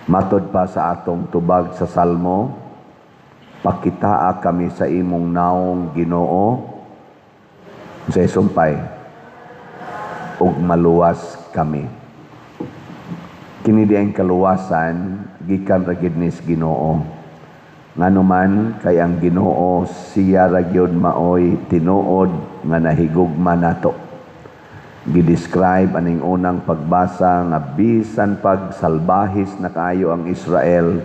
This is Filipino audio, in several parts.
Matod pa sa atong tubag sa Salmo, pakitaa kami sa imong naong Ginoo sa sumpay ug maluwas kami. Kini di ang kaluwasan gikan ra gid nis Ginoo. Nganuman kay ang Ginoo siya ra gyud maoy tinuod nga nahigugma nato. Gidescribe aning unang pagbasa nga bisan pag salbahis na kaayo ang Israel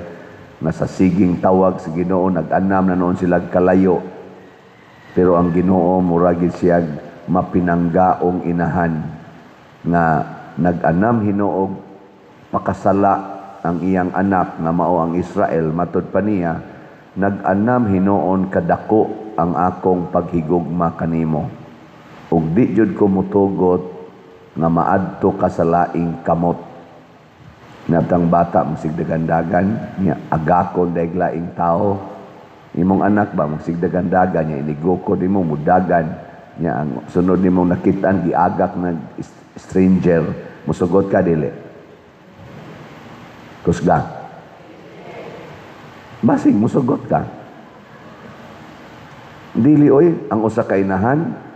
nga sa siging tawag sa Ginoo nag-anam na noon sila kalayo. Pero ang Ginoo murag gid siya mapinanggaong inahan nga nag-anam hinuog pakasala ang iyang anak nga mao ang Israel. Matud pa niya, nag-anam hinuon kadako ang akong paghigugma kanimo. Ug di jud ko mutugot nga maadto ka sa laing kamot. Natang bata magsigdagandagan niya agakon daig laing tao. Imong anak ba magsigdagandagan niya inigukod imo mudagan niya ang sunod nimo nakitaan giagak na stranger musugot ka dili. Kusga. Basig musugot ka. Dili oy ang usa ka inahan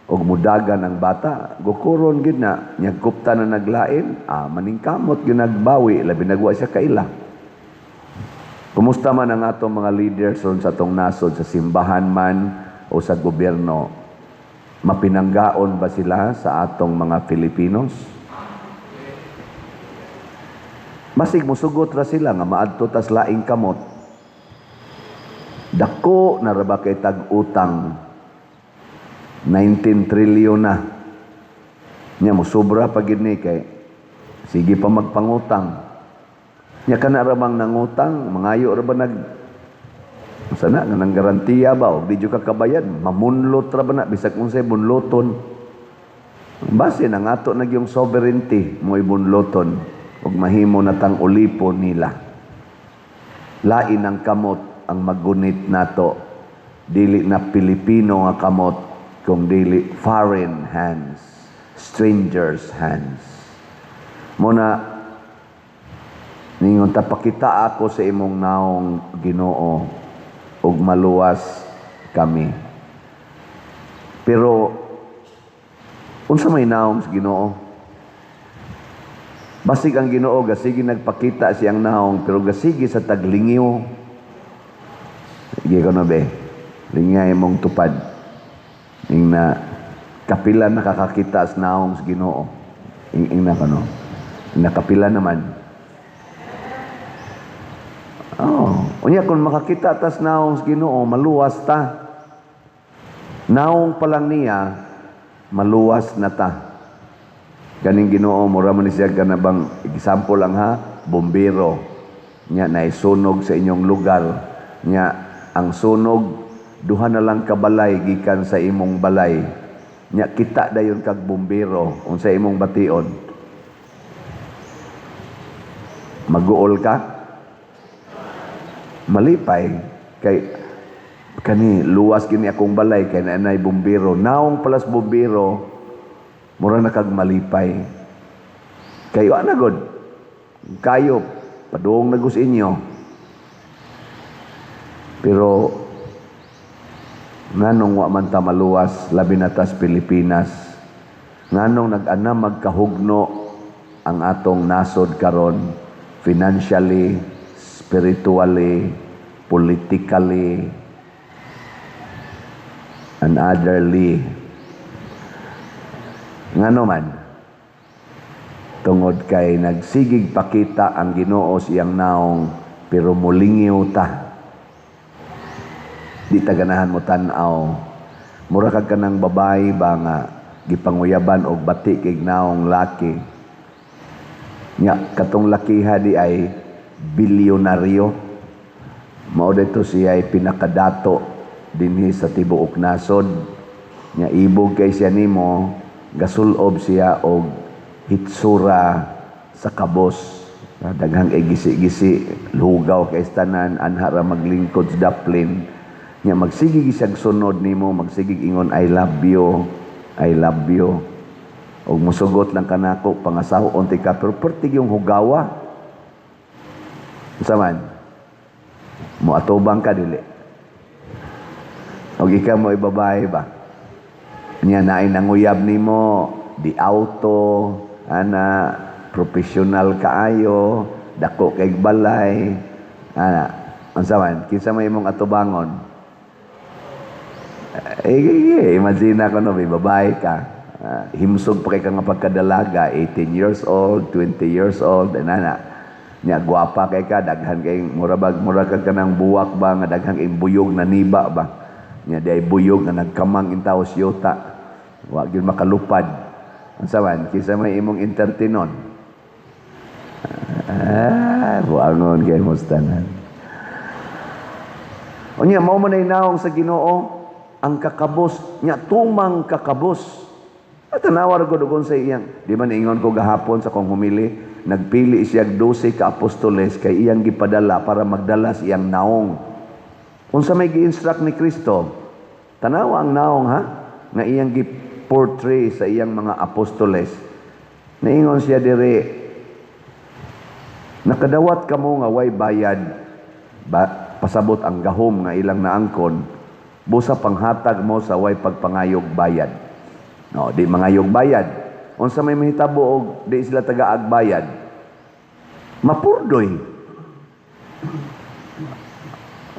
og mudagan ang bata, gukuron gid na nyagkupta na naglain, maningkamot gyud nagbawi labi nagwa siya kaila. Kumusta man ang atong mga leaders ron sa atong nasod sa simbahan man o sa gobyerno? Mapinanggaon ba sila sa atong mga Filipinos? Masig musugot ra sila nga maadto tas laing kamot. Dako na ra ba kay tag-utang 19 trilyon na. Nya mo sobra pa gid ni kay sige pa magpangutang. Nya kana ra bang nangutang, mangayo ra ba nag sana nga nang garantiya ba og di jud ka kabayad, mamunlot ra ba na bisag unsay bunloton. Base nang ato nag yung sovereignty mo ibunloton ug mahimo na tang ulipon nila. Lain ang kamot ang magunit nato, dili na Pilipino nga kamot kung dili foreign hands, strangers' hands. Muna, ningon tapakita ako sa imong naong Ginoo ug maluwas kami. Pero, unsa may naong sa Ginoo? Basig ang Ginoo, gasigi nagpakita siyang naong, pero gasigi sa taglingiw. Sige ko na be, lingay mong tupad. Ing na kapila nakakakita sa naong sa Ginoo. Ing na kano. Nakapila naman. Unya kung makakita tas naong sa Ginoo, maluwas ta. Naong pa lang niya, maluwas na ta. Ganing Ginoo, mura man siya ganabang example lang ha, bombero. Nya naisunog sa inyong lugar. Nya ang sunog duha na lang kabalay gikan sa imong balay. Nya kita dayon kag bumbero unsa imong bation? Maguol ka? Malipay kay kani luwas kini akong balay kay naanay bumbero. Naong palas bumbero mura na kag malipay. Kayo ana god. Kayo padung nagus inyo. Pero nganong wa man ta maluwas labi na tas Pilipinas, nganong nag-anam magkahugno ang atong nasod karon financially, spiritually, politically, and otherly. Ngano man tungod kay nagsigig pakita ang Ginoo siyang naong pero mulingiw ta. Di taganahan mo tan-aw. Mura kag kanang babae ba nga gipanguyaban og bati kay naong laki. Nya katong lakiha di ay bilyonaryo. Mao dito siya ay pinakadato dinhi sa tibuok nasod. Nya ibog kay siya nimo, gasulob siya og hitsura sa kabos. Daghang gisi-gisi, lugaw kay tanan, anhara maglingkod sa daplin. Nya magsigig siyag sunod nimo, magsigig ingon I love you, I love you. Og musugot lang kanako pangasaw onti ka pero pertig yung hugawa. Saman, mo atubang ka dili. Og ikaw mo ibabae ba? Nya naay nanguyab nimo di auto, ana professional kaayo, dako kay balay. Ana, unsa man kinsa may imong atubangon? Imagine ko no, may babae ka. Himsog pa kay ka nga pagkadalaga, 18 years old, 20 years old, ana. Nya gwapa kay ka, daghan kay murag ka kanang buwak ba nga daghan kay buyog na niba ba. Nya day buyog nga nagkamang intaw siyota. Wa gyud makalupad. Unsa man kinsa may imong entertainon? Buangon kay mustanan. Unya mao man ay naong sa Ginoo ang kakabos nya tumang kakabos. At tanawar ko doon sa iyang, di man ingon ko gahapon sa kong humili, nagpili siya 12 ka apostoles kay iyang gipadala para magdala sa iyang naong. Unsa may gi-instruct ni Kristo? Tanawa ang naong ha, nga iyang gi-portray sa iyang mga apostoles. Naingon siya dire, nakadawat kamo nga way bayad, pasabot ang gahom nga ilang naangkon, busa panghatag mo sa way pagpangayog bayad. No, di mangayog bayad. Unsa may mahitabo og di sila tagaag bayad? Mapurdoy.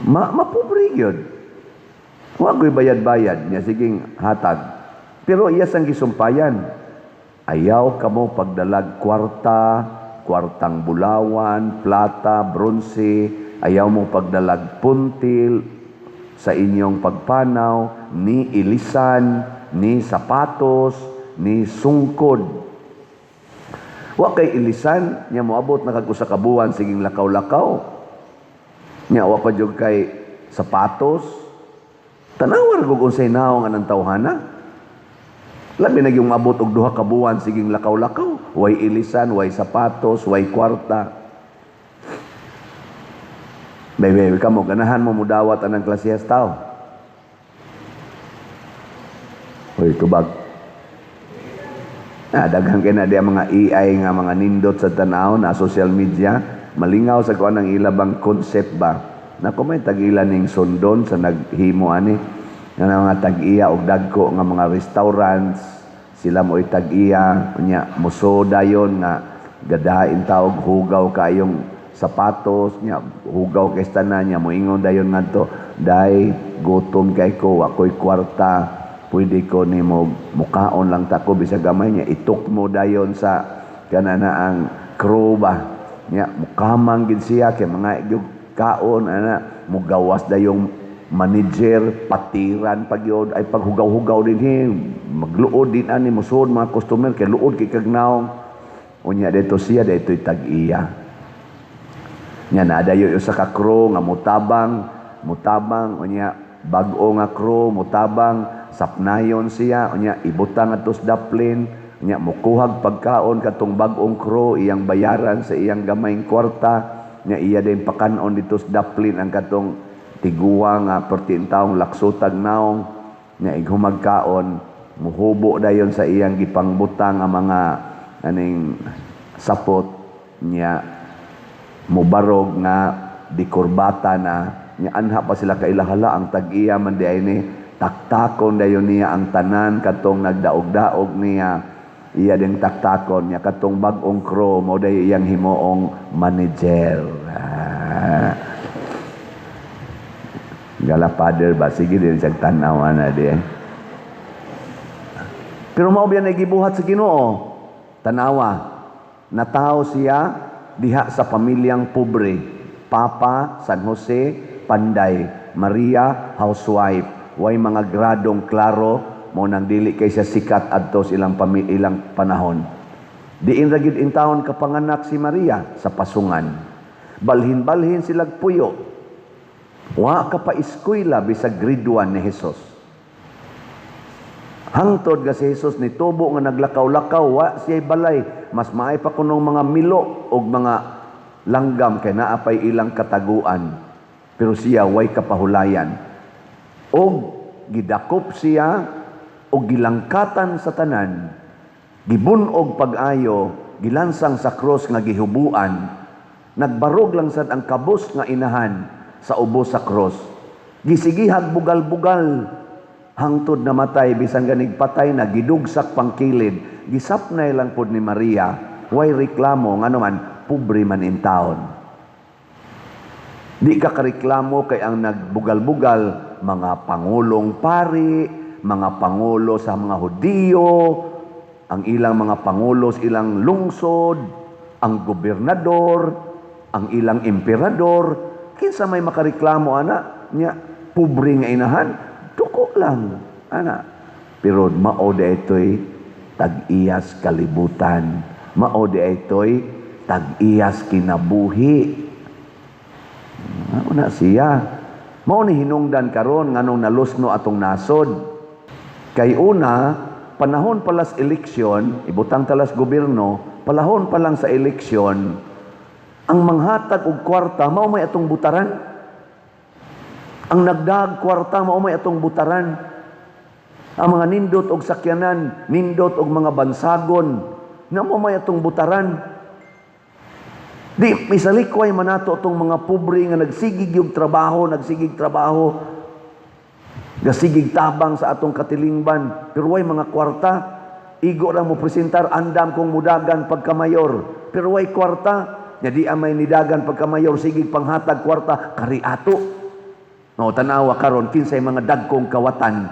Mapobre yun. Wa ko'y bayad-bayad niya siging hatag. Pero iya sang gisumpayan. Ayaw kamo pagdalag kwartang bulawan, plata, bronze, ayaw mo pagdalag puntil sa inyong pagpanaw, ni ilisan, ni sapatos, ni sungkod. Wa kay ilisan, niya moabot na kag usa ka buwan siging lakaw-lakaw. Niya wa pa jud kay sapatos. Tanawar gug unsay naong anang tawhana. Labi na yung abot og duha ka buwan siging lakaw-lakaw, way ilisan, way sapatos, way kwarta. Bebe, kamo ganahan mo mudawat anang klasehas tao. Hoy, tubag. Daghang kay na di mga AI nga mga nindot sa tanaw na social media, malingaw sa kuan ang ilabang concept ba. Na may tag-ila ning sundon sa naghimo ani nga mga tag-iya og dagko nga mga restaurants, sila mo tag-iya nya musoda yon nga gadahain taog hugaw kayong sapatos nya hugaw kay tanan nya moingon dayon ngadto dai gutom kay ko ako'y kwarta pwede ko nimo mukaon lang ta ko bisag gamay niya itok mo dayon sa kanana ang crew ba nya mukamang gid siya kay mga gyud kaon ana mugawas dayong manager patiran pagyod ay paghugaw-hugaw din magluod din ani musud mga customer kay luod kay kagnaong unya dito siya dito'y tag-iya nya na dayo sa ka crew nga mutabang unya bag-o nga crew mutabang sapnayon siya unya ibutang atos daplin unya mukuhag pagkaon katong bag-ong crew iyang bayaran sa iyang gamayng kwarta nya iya din pakanon dito sa daplin ang katong tiguwa nga pertintaong laksutag naong nya ighumag kaon muhubo dayon sa iyang gipangbutang ang mga aning sapot nya mubarog nga dikurbata na nya anha pa sila kailahala ang tag-iya man di ay ni taktakon dayon niya ang tanan katong nagdaog-daog niya iya ding taktakon niya katong bag-ong crew mo day iyang himuong manager. Gala father ba sige din siya tanaw na di pero mao biyan ay gibuhat sa Ginoo tanawa natao siya diha sa pamilyang pobre Papa San Jose Panday Maria housewife way mga gradong klaro mo nang dili kay siya sikat adto sa ilang panahon diin ra gid intawon kapanganak si Maria sa pasungan balhin-balhin silag puyo wa ka pa eskwela bisag grade 1 ni Hesus hangtod nga si Hesus ni tubo nga naglakaw-lakaw wa siya'y balay mas maay pa kunong mga milo og mga langgam kay naa pay ilang kataguan pero siya way kapahulayan og gidakop siya og gilangkatan sa tanan gibunog pag-ayo gilansang sa krus nga gihubuan Nagbarog lang sad ang kabus nga inahan sa ubos sa cross. Gisigihag bugal-bugal hangtod namatay bisan ganig patay na gidugsak pangkilid. Gisapnay lang pod ni Maria, way reklamo ngano man pobre man in taon. Di ka kareklamo kay ang nagbugal-bugal mga pangulong pari, mga pangulo sa mga Hudiyo, ang ilang mga pangulo sa ilang lungsod, ang gobernador, ang ilang emperador. Kinsa may makareklamo ana nya pobre nga inahan, duko lang ana. Pero mao ito'y tag-iyas kalibutan, mao ito'y tag-iyas kinabuhi. Una siya mao ni hinungdan karon nganong nalusno atong nasod. Kay una, panahon palas eleksyon, ibutang talas gobyerno, palahon pa lang sa eleksyon, ang manghatag og kwarta mao may atong butaran. Ang nagdag kwarta mao may atong butaran. Ang mga nindot og sakyanan, nindot og mga bansagon, na mao may atong butaran. Di misalikway manato atong mga pobre nga nagsigig yung trabaho, gasigig tabang sa atong katilingban, pero way mga kwarta. Igo lang mo presentar, andam kong mudagan pagkamayor, pero way kwarta. Nya di amay nidagan pagkamayor, sigig panghatag kwarta, kari ato. No, tanawa karon kinsay mga dagkong kawatan.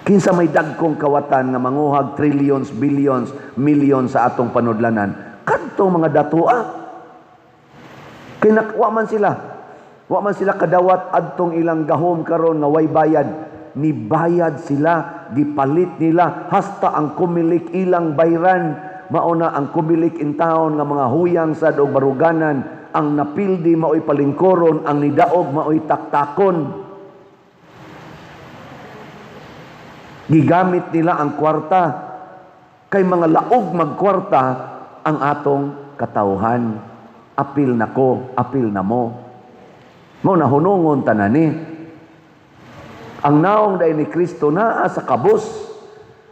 Kinsa may dagkong kawatan nga manguhag trillions, billions, millions sa atong panudlanan. Kadtong mga datua. Kay wa man sila kadawat adtong ilang gahom karon nga way bayad. Ni bayad sila, gipalit nila hasta ang kumilik ilang bayran. Mauna ang kumilik in taon nga mga huyang sa o baruganan, ang napildi mao'y palingkoron, ang nidaog mao'y taktakon. Gigamit nila ang kwarta, kay mga laog magkwarta ang atong katawhan. Apil nako, apil na mo. Mao na hunungon tanani. Ang naong day ni Kristo naa sa kabus.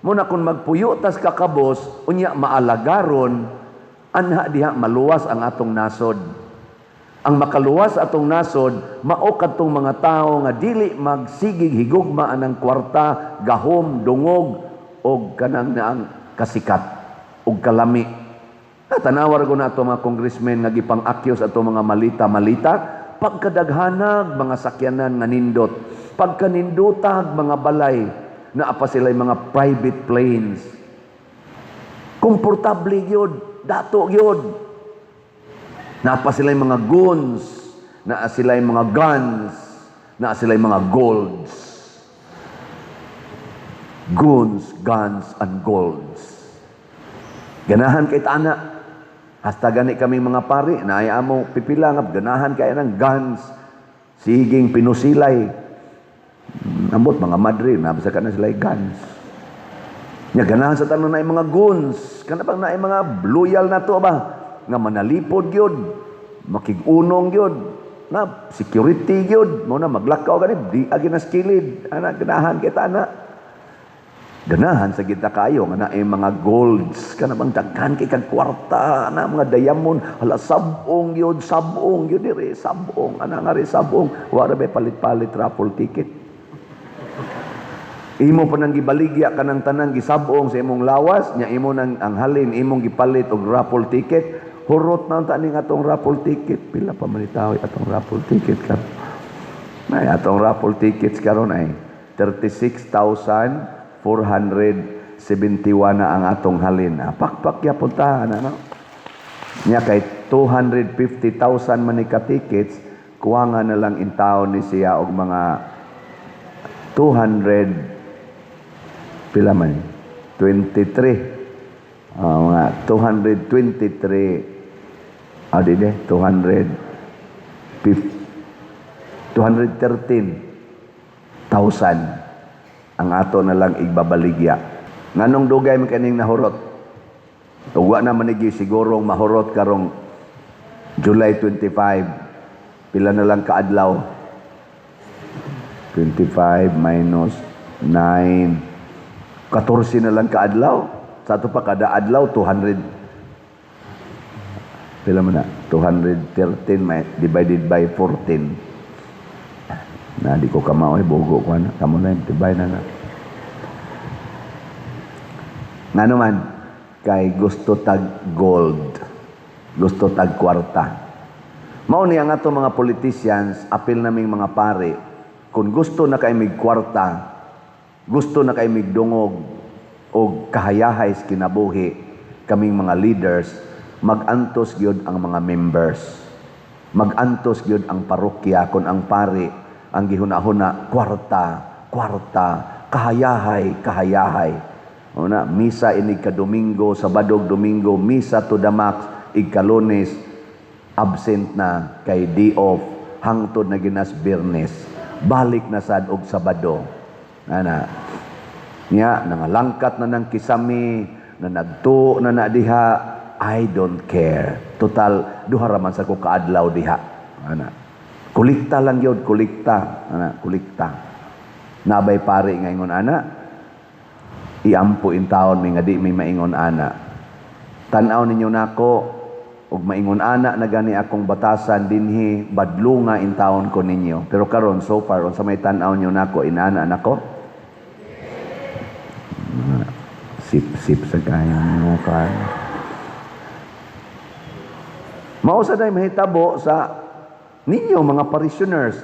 Muna kung magpuyo tas kakabos, unya maalagaron, anha diha maluwas ang atong nasod. Ang makaluwas atong nasod, mao kadtong mga tao nga dili magsigig higugma anang kwarta, gahom, dungog, o kanang naang kasikat, o kalami. Tanawar ko na ito mga congressmen nga gipang-akyos ato mga malita-malita, pagkadaghanag mga sakyanan nga nindot, pagkanindutag mga balay, na apa sila mga private planes. Komportable yun, dato yun. Na apa sila mga goons, na sila mga guns, na sila mga golds. Goons, guns, and golds. Ganahan kay tana. Hasta gani kami mga pari, na ay amo pipilangap, ganahan kay ng guns, siging pinusilay. Ambot mga madre, nabasa ka na sila guns. Nya ganahan sa tanon na mga goons, kana bang na mga loyal na to ba? Nga manalipod yun, makigunong yun, na security yun, mo na maglakaw gani, di agi na skilid, ana ganahan kita na. Ganahan sa kita kayo, nga na mga golds, kana bang daghan kay kag kwarta, na mga diamond, hala sabong yun, dire, sabong, ana nga rin sabong, wala ba palit-palit raffle ticket. Imo pa nang gibaligya ka ng tanang gisabong sa imong lawas, nya imo nang ang halin imong gipalit og raffle ticket, hurot na ta ning atong raffle ticket. Pila pa man itaw atong raffle ticket karon? May atong raffle tickets karon ay 36,471 na ang atong halin. Pakpak ya punta ano. Nya kay 250,000 man ni ka tickets, kuwangan na lang in taon ni siya og mga 200 pila man 23 mga 223 213,000 ang ato na lang igbabaligya. Nganong dugay man kaning nahurot? Tuwa na manigi sigurong mahurot karong July 25. Pila na lang kaadlaw? 25 minus 9. 14 na lang kaadlaw. Sa ato pa kada adlaw 200. Pila man na? 213 divided by 14. Na di ko kamaoy, bugo ko na. Kamo na, tibay na na. Nga naman, kay gusto tag gold. Gusto tag kwarta. Mao ni ang ato mga politicians, apil naming mga pare, kung gusto na kay mig kwarta, gusto na kay mig dungog, o kahayahay sa kinabuhi, kaming mga leaders, mag-antos gyud ang mga members. Mag-antos gyud ang parokya kung ang pare ang gihuna-huna kwarta, kahayahay. Una, misa inig ka Domingo, Sabadog Domingo, misa to the max, igkalunes, absent na kay day off, hangtod na ginas Biyernes, balik na sad og Sabado. Niya, nangalangkat na ng kisami, na nagtuo na diha, I don't care. Total, duha raman sa ko kaadlaw diha. Kulikta lang yun, kulikta. Nabay pare ngayon, iampo in taon, may nga di may maingon, tanaw ninyo nako, ug maingon, na gani akong batasan, dinhi, badlunga in taon ko ninyo. Pero karon so far, sa may tanaw nyo nako, inana nako, sip sa kaya mo ka. Mausa day mahitabo sa ninyo mga parishioners.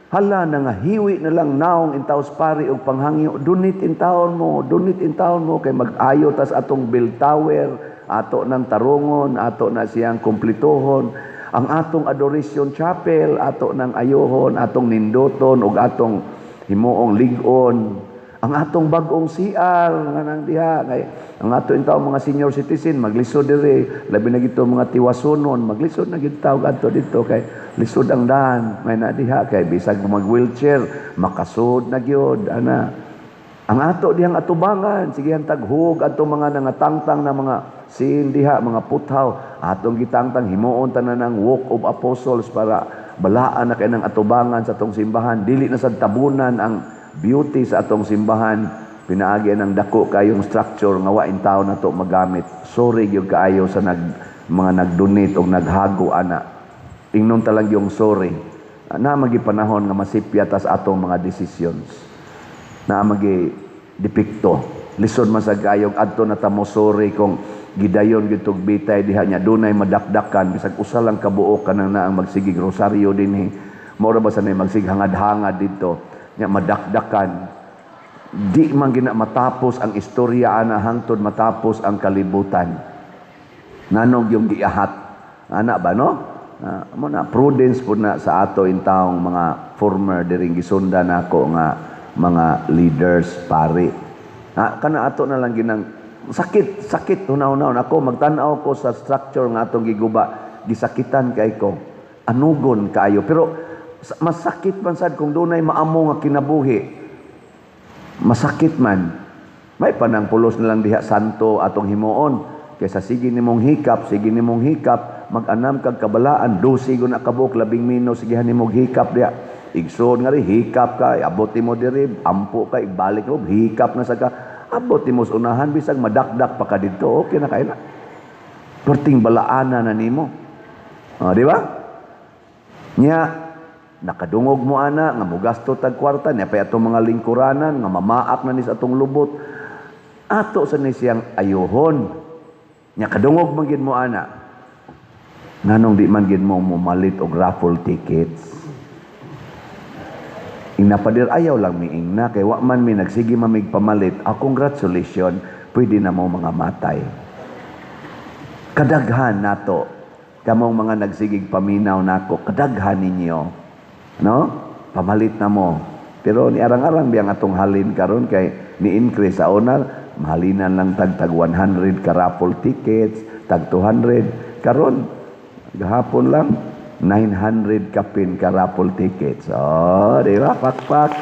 Hala na nga hiwi na lang naong intaos pari og panghangyo, donate in taon mo kay mag-ayo tas atong bell tower, ato ng tarungon, ato na siyang kumplituhon, ang atong adoration chapel, ato ng ayohon, atong nindoton ug atong himuong ligon, ang atong bag-ong CR nga nang diha kay ang ato intaw mga senior citizen maglisod diri, labi na gito mga tiwasonon, maglisod na gid tawag adto dito kay lisod ang daan may na diha kay bisag mag-wheelchair makasud na gyud ang ato dihang atubangan sige taghug adto mga nangatangtang na mga sin diha mga puthaw atong gitangtang himuon tanan ng walk of apostles para balaan na kay nang atubangan sa atong simbahan dili na sad tabunan ang beauty sa atong simbahan pinaagi ng dako kayong structure nga wa in taon nato magamit sorry gyud kaayo sa mga nag-donate o naghago ingnon talang yung sorry na magi panahon nga masipya tas atong mga decisions na magi depekto lisod man sa kayong adto na tamo sorry kung gidayon gyud tug bitay diha nya dunay madakdakan bisag usa lang kabuok kanang naang magsigig rosaryo dinhi mao ba sa nay magsig hangad-hangad didto nya madakdakan di man gina matapos ang istorya hangtod matapos ang kalibutan nanog yung giahat ba no mo na prudence po na sa ato intawong mga former diring gisunda nako nga mga leaders pare kana ato na lang ginang sakit hunaw-hunaw ako magtan-aw ko sa structure nga atong giguba gisakitan kay ko anugon kaayo pero masakit man sad kung dunay maamo nga kinabuhi masakit man may panang pulos na lang diha santo atong himuon kaysa sige nimong hikap mag-anam kag kabalaan 12 na kabuk 10 minutos sige nimong hikap diha igsod nga ri hikap ka abot mo diri ampo ka ibalik mo hikap na sa ka abot mo sa unahan bisag madakdak pa ka didto okay na kay na perting balaana na nimo di ba nya nakadungog mo nga mugasto tag kwarta niya pa atong mga lingkuranan nga mamaak na ni sa atong lubot ato sa ni siyang ayuhon nya kadungog man gid mo nganong di man gid mo mumalit og raffle tickets inapadir ayaw lang miing na kay wa man mi nagsige mamig pamalit congratulations pwede na mo mga matay kadaghan nato kamong mga nagsigig paminaw nako kadaghan ninyo no pamalit na mo pero ni arang-arang biyang atong halin karon kay ni increase sa una mahalinan lang tag 100 ka raffle tickets tag 200 karon gahapon lang 900 kapin ka raffle tickets di ba pakpak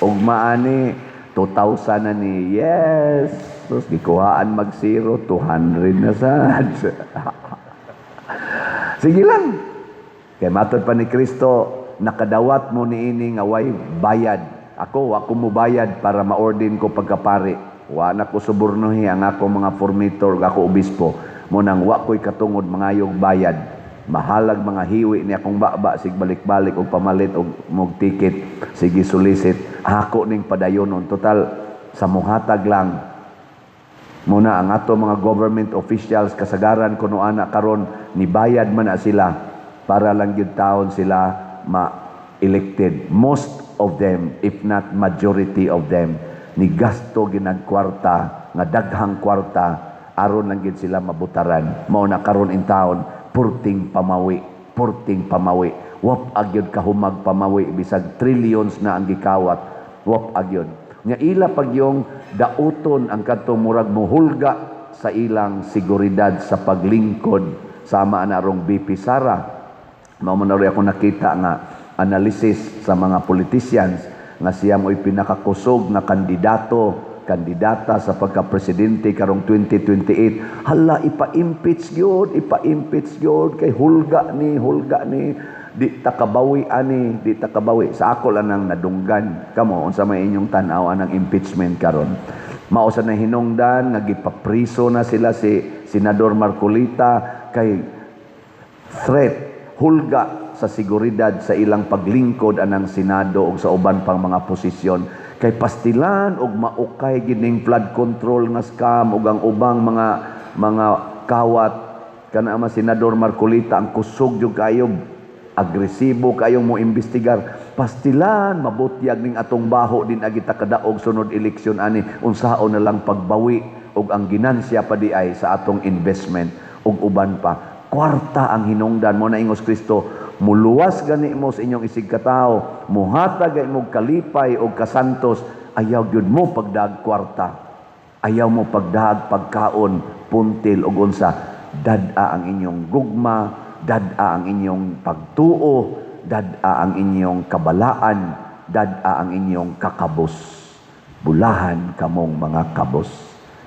ug maani 2,000 na ni yes sus gikuhaan mag 0 200 na sad sige lang kay matod pa ni Kristo nakadawat mo niini nga way bayad ako mo bayad para ma-ordain ko pagkapari wa na ko subornohi ang ako mga formator ako obispo Munang wa ko'y katungod mangayog bayad. Mahalag mga hiwi ni akong baba, sig balik-balik og pamalit og mog ticket, sige sulisit. Ako ning padayonon. Total, sa muhatag lang. Muna ang ato mga government officials, kasagaran kuno ana karon nibayad man na sila para lang gyud taon sila ma-elected. Most of them, if not majority of them, ni gasto ginagkwarta nga daghang kwarta aron lang gyud sila mabutaran. Mao na karon in taon purting pamawi. Wap agyod kahumag pamawi bisag trillions na ang gikawat. Wap agyod. Nya ila pag yung dauton ang kadtong murag muhulga sa ilang seguridad sa paglingkod sama na rong BP Sara. Mao man rin ako nakita nga analysis sa mga politicians nga siya mo'y pinakakusog na kandidata sa pagka-presidente karong 2028. Hala, ipa-impeach yun kay hulga ni di takabawi sa ako lang nang nadunggan kamo unsa may inyong tan-aw anang impeachment karon. Mao sa nahinungdan nga gipapriso na sila si Senador Marcolita kay threat hulga sa seguridad sa ilang paglingkod anang Senado ug sa uban pang mga posisyon kay pastilan og maukay gining flood control nga scam ug ang ubang mga kawat kana ama Senador Marcolita ang kusog jud kayo, agresibo kayong mo imbestigar. Pastilan mabutyag ning atong baho din agita kadaog sunod eleksyon ani unsaon na lang pagbawi og ang ginansya pa di ay sa atong investment ug uban pa. Kwarta ang hinungdan mo na ingos Kristo, muluwas gani mo sa inyong isig katao, muhatag imong kalipay o kasantos, ayaw gyud mo pagdag kwarta, ayaw mo pagdag pagkaon, puntil o unsa, dad-a ang inyong gugma, dad-a ang inyong pagtuo, dad-a ang inyong kabalaan, dad-a ang inyong kakabos. Bulahan kamong mga kabos.